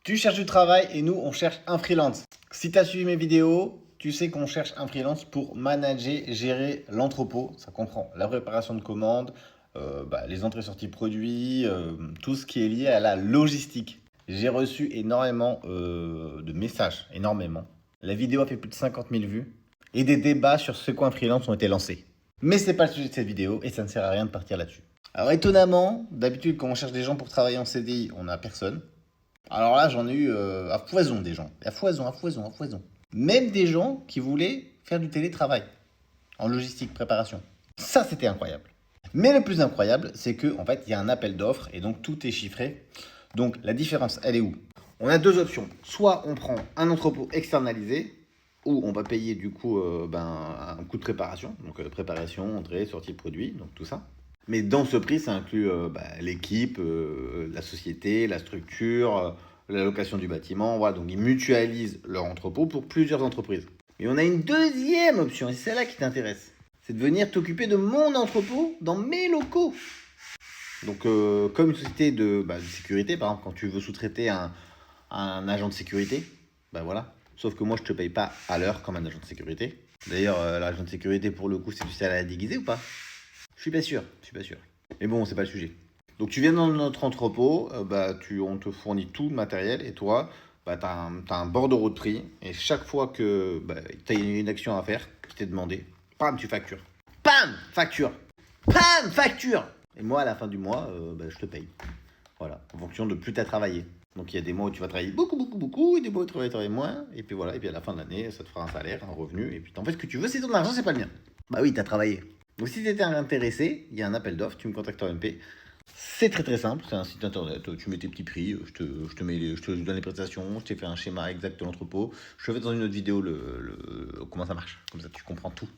Tu cherches du travail et nous, on cherche un freelance. Si tu as suivi mes vidéos, tu sais qu'on cherche un freelance pour manager, gérer l'entrepôt. Ça comprend la préparation de commandes, les entrées-sorties produits, tout ce qui est lié à la logistique. J'ai reçu énormément de messages, énormément. La vidéo a fait plus de 50 000 vues et des débats sur ce qu'un freelance ont été lancés. Mais c'est pas le sujet de cette vidéo et ça ne sert à rien de partir là-dessus. Alors étonnamment, d'habitude quand on cherche des gens pour travailler en CDI, on n'a personne. Alors là, j'en ai eu à foison des gens. À foison, à foison, à foison. Même des gens qui voulaient faire du télétravail en logistique, préparation. Ça, c'était incroyable. Mais le plus incroyable, c'est que en fait, il y a un appel d'offres et donc tout est chiffré. Donc la différence, elle est où? On a deux options. Soit on prend un entrepôt externalisé, où on va payer du coup un coût de préparation, donc préparation, entrée, sortie de produit, donc tout ça. Mais dans ce prix, ça inclut l'équipe, la société, la structure, la location du bâtiment. Voilà, donc ils mutualisent leur entrepôt pour plusieurs entreprises. Et on a une deuxième option, et c'est celle-là qui t'intéresse. C'est de venir t'occuper de mon entrepôt dans mes locaux. Donc comme une société de sécurité, par exemple, quand tu veux sous-traiter un agent de sécurité, voilà. Sauf que moi, je te paye pas à l'heure comme un agent de sécurité. D'ailleurs, l'agent de sécurité, pour le coup, c'est du salaire déguisé ou pas? Je suis pas sûr. Mais bon, c'est pas le sujet. Donc tu viens dans notre entrepôt, on te fournit tout le matériel et toi, tu as un bordereau de prix et chaque fois que tu as une action à faire qui t'est demandé, pam, tu factures. Pam, facture. Pam, facture. Et moi, à la fin du mois, je te paye. Voilà, en fonction de plus tu as travaillé. Donc il y a des mois où tu vas travailler beaucoup, et des mois où tu vas travailler moins. Et puis voilà, et puis à la fin de l'année, ça te fera un salaire, un revenu. Et puis t'en fais ce que tu veux, c'est ton argent, c'est pas le mien. Bah oui, t'as travaillé. Donc si tu étais intéressé, il y a un appel d'offres, tu me contactes en MP. C'est très très simple, c'est un site internet, tu mets tes petits prix, je te donne les prestations, je t'ai fait un schéma exact de l'entrepôt. Je fais dans une autre vidéo comment ça marche, comme ça tu comprends tout.